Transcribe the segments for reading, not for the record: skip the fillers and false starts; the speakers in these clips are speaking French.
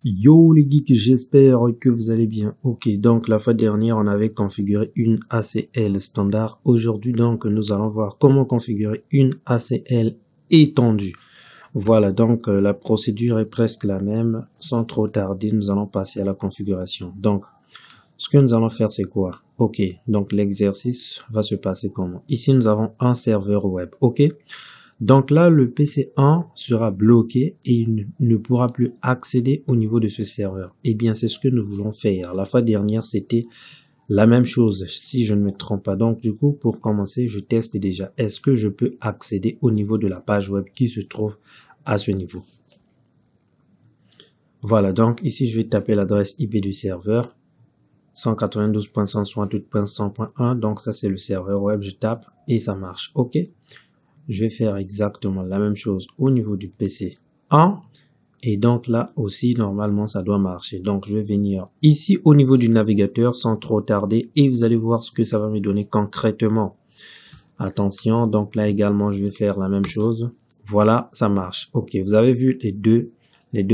Yo les geeks, j'espère que vous allez bien. Ok, donc la fois dernière, on avait configuré une ACL standard. Aujourd'hui, donc, nous allons voir comment configurer une ACL étendue. Voilà, donc la procédure est presque la même. Sans trop tarder, nous allons passer à la configuration. Donc, ce que nous allons faire, c'est quoi? Ok, donc l'exercice va se passer comment? Ici, nous avons un serveur web. Ok. Donc là, le PC1 sera bloqué et il ne pourra plus accéder au niveau de ce serveur. Eh bien, c'est ce que nous voulons faire. La fois dernière, c'était la même chose, si je ne me trompe pas. Donc, du coup, pour commencer, je teste déjà. Est-ce que je peux accéder au niveau de la page web qui se trouve à ce niveau? Voilà, donc ici, je vais taper l'adresse IP du serveur. 192.168.100.1. Donc, ça, c'est le serveur web. Je tape et ça marche. OK. Je vais faire exactement la même chose au niveau du PC 1 et donc là aussi normalement ça doit marcher. Donc je vais venir ici au niveau du navigateur sans trop tarder et vous allez voir ce que ça va me donner concrètement. Attention, donc là également je vais faire la même chose. Voilà, ça marche. Ok, vous avez vu les deux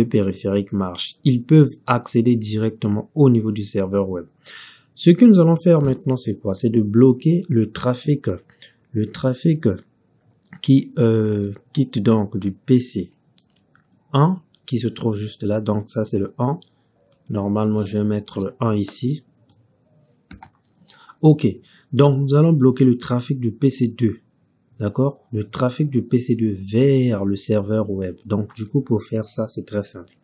périphériques marchent. Ils peuvent accéder directement au niveau du serveur web. Ce que nous allons faire maintenant, c'est quoi? C'est de bloquer le trafic qui quitte donc du PC 1 qui se trouve juste là. Donc ça c'est le 1. Normalement je vais mettre le 1 ici. Ok, donc nous allons bloquer le trafic du PC2. D'accord? Le trafic du PC2 vers le serveur web. Donc du coup pour faire ça c'est très simple.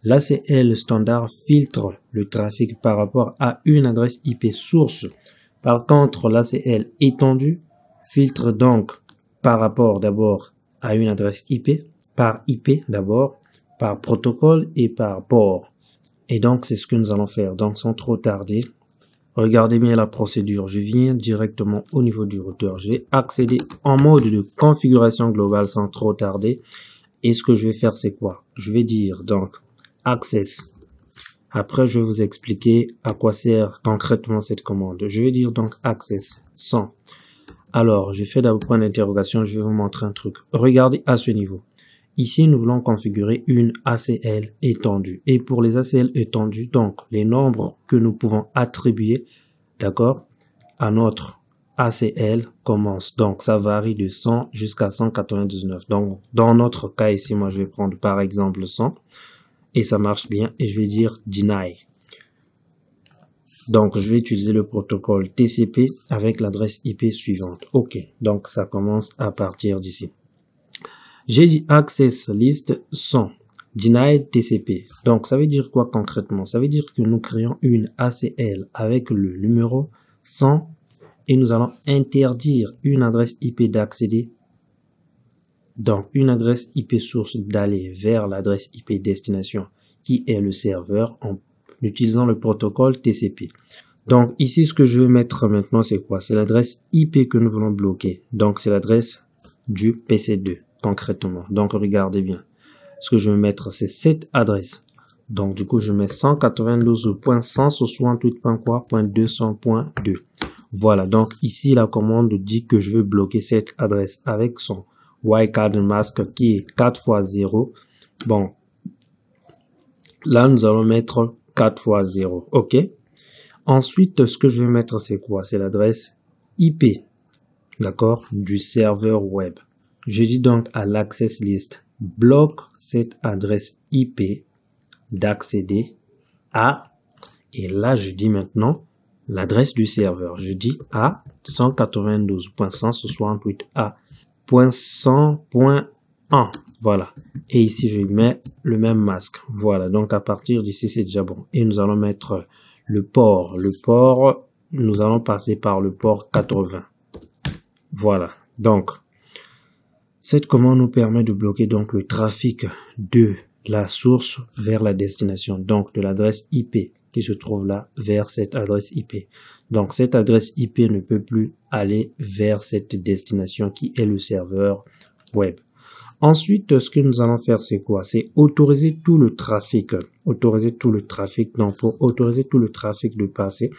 L'ACL standard filtre le trafic par rapport à une adresse IP source. Par contre l'ACL étendue filtre donc par rapport d'abord à une adresse IP, par IP d'abord, par protocole et par port. Et donc, c'est ce que nous allons faire. Donc, sans trop tarder, regardez bien la procédure. Je viens directement au niveau du routeur. Je vais accéder en mode de configuration globale sans trop tarder. Et ce que je vais faire, c'est quoi? Je vais dire donc access. Après, je vais vous expliquer à quoi sert concrètement cette commande. Je vais dire donc access 100. Alors, je fais d'abord point d'interrogation, je vais vous montrer un truc. Regardez à ce niveau. Ici, nous voulons configurer une ACL étendue. Et pour les ACL étendues, donc, les nombres que nous pouvons attribuer, d'accord, à notre ACL commencent. Donc, ça varie de 100 jusqu'à 199. Donc, dans notre cas ici, moi, je vais prendre par exemple 100. Et ça marche bien. Et je vais dire deny. Donc, je vais utiliser le protocole TCP avec l'adresse IP suivante. OK. Donc, ça commence à partir d'ici. J'ai dit access list 100. Denied TCP. Donc, ça veut dire quoi concrètement? Ça veut dire que nous créons une ACL avec le numéro 100 et nous allons interdire une adresse IP d'accéder. Donc, une adresse IP source d'aller vers l'adresse IP destination qui est le serveur en utilisant le protocole TCP. Donc ici, ce que je vais mettre maintenant, c'est quoi? C'est l'adresse IP que nous voulons bloquer. Donc c'est l'adresse du PC2, concrètement. Donc regardez bien. Ce que je vais mettre, c'est cette adresse. Donc du coup, je mets 192.168.200.2. Voilà, donc ici, la commande dit que je veux bloquer cette adresse avec son wildcard mask qui est 4 x 0. Bon, là, nous allons mettre 4 x 0, ok. Ensuite, ce que je vais mettre, c'est quoi? C'est l'adresse IP, d'accord, du serveur web. Je dis donc à l'access list, bloque cette adresse IP d'accéder à, et là, je dis maintenant l'adresse du serveur. Je dis à 192.168a.100.1. Voilà. Et ici, je mets le même masque. Voilà. Donc, à partir d'ici, c'est déjà bon. Et nous allons mettre le port. Le port, nous allons passer par le port 80. Voilà. Donc, cette commande nous permet de bloquer donc le trafic de la source vers la destination. Donc, de l'adresse IP qui se trouve là vers cette adresse IP. Donc, cette adresse IP ne peut plus aller vers cette destination qui est le serveur web. Ensuite, ce que nous allons faire, c'est quoi? C'est autoriser tout le trafic. Autoriser tout le trafic. Donc, pour autoriser tout le trafic de passer,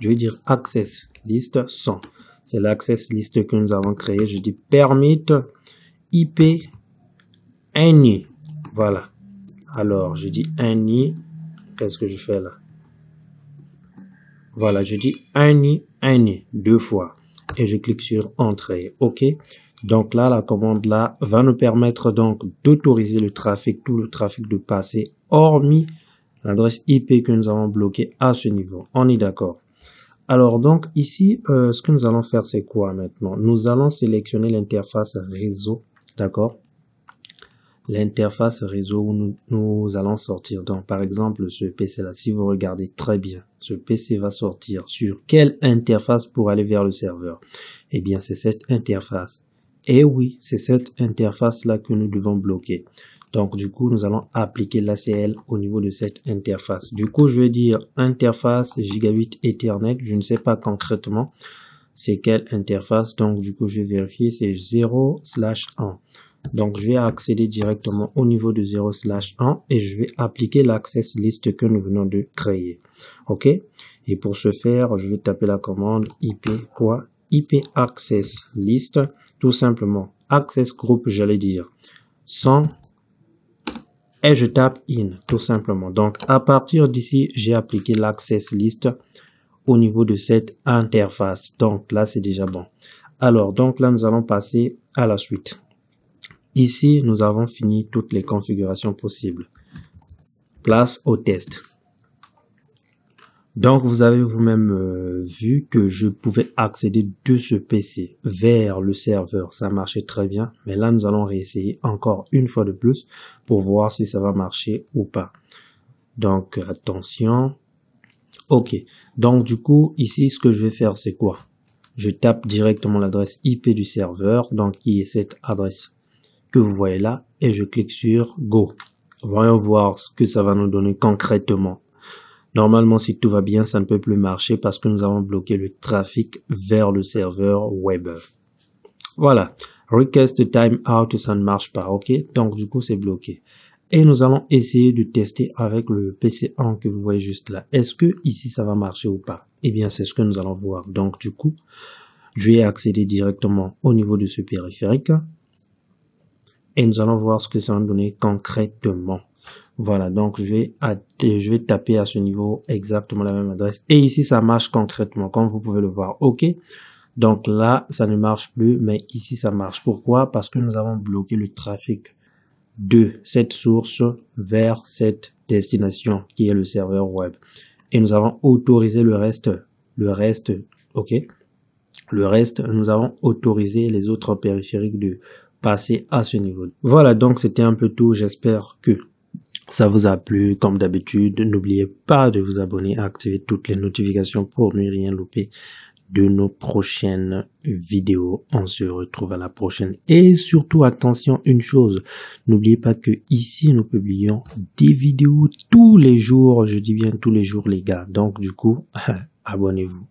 je vais dire access list 100. C'est l'access list que nous avons créé. Je dis permit IP any. Voilà. Alors, je dis un i. Qu'est-ce que je fais là? Voilà, je dis un i, deux fois. Et je clique sur Entrée. OK. Donc là, la commande là va nous permettre donc d'autoriser le trafic, tout le trafic de passer, hormis l'adresse IP que nous avons bloquée à ce niveau. On est d'accord. Alors donc ici, ce que nous allons faire, c'est quoi maintenant? Nous allons sélectionner l'interface réseau, d'accord? L'interface réseau où nous allons sortir. Donc par exemple, ce PC là, si vous regardez très bien, ce PC va sortir sur quelle interface pour aller vers le serveur? Eh bien, c'est cette interface. Et oui, c'est cette interface là que nous devons bloquer. Donc du coup, nous allons appliquer l'ACL au niveau de cette interface. Du coup, je vais dire interface gigabit Ethernet. Je ne sais pas concrètement c'est quelle interface. Donc du coup, je vais vérifier, c'est 0/1. Donc je vais accéder directement au niveau de 0/1 et je vais appliquer l'access list que nous venons de créer. OK? Et pour ce faire, je vais taper la commande IP quoi? IP access list, tout simplement. Access group, j'allais dire. Sans et je tape in, tout simplement. Donc, à partir d'ici, j'ai appliqué l'access list au niveau de cette interface. Donc, là, c'est déjà bon. Alors, donc là, nous allons passer à la suite. Ici, nous avons fini toutes les configurations possibles. Place au test. Donc, vous avez vous-même vu que je pouvais accéder de ce PC vers le serveur. Ça marchait très bien. Mais là, nous allons réessayer encore une fois de plus pour voir si ça va marcher ou pas. Donc, attention. OK. Donc, du coup, ici, ce que je vais faire, c'est quoi? Je tape directement l'adresse IP du serveur, donc qui est cette adresse que vous voyez là, et je clique sur Go. Voyons voir ce que ça va nous donner concrètement. Normalement, si tout va bien, ça ne peut plus marcher parce que nous avons bloqué le trafic vers le serveur web. Voilà. Request timeout, ça ne marche pas. OK? Donc, du coup, c'est bloqué. Et nous allons essayer de tester avec le PC1 que vous voyez juste là. Est-ce que ici, ça va marcher ou pas? Eh bien, c'est ce que nous allons voir. Donc, du coup, je vais accéder directement au niveau de ce périphérique. Et nous allons voir ce que ça va donner concrètement. Voilà, donc je vais taper à ce niveau exactement la même adresse. Et ici, ça marche concrètement, comme vous pouvez le voir. OK. Donc là, ça ne marche plus, mais ici, ça marche. Pourquoi? Parce que nous avons bloqué le trafic de cette source vers cette destination qui est le serveur web. Et nous avons autorisé le reste, OK. Le reste, nous avons autorisé les autres périphériques de passer à ce niveau. Voilà, donc c'était un peu tout. J'espère que ça vous a plu. Comme d'habitude, n'oubliez pas de vous abonner, à activer toutes les notifications pour ne rien louper de nos prochaines vidéos. On se retrouve à la prochaine. Et surtout, attention, une chose, n'oubliez pas que ici, nous publions des vidéos tous les jours. Je dis bien tous les jours, les gars. Donc, du coup, abonnez-vous.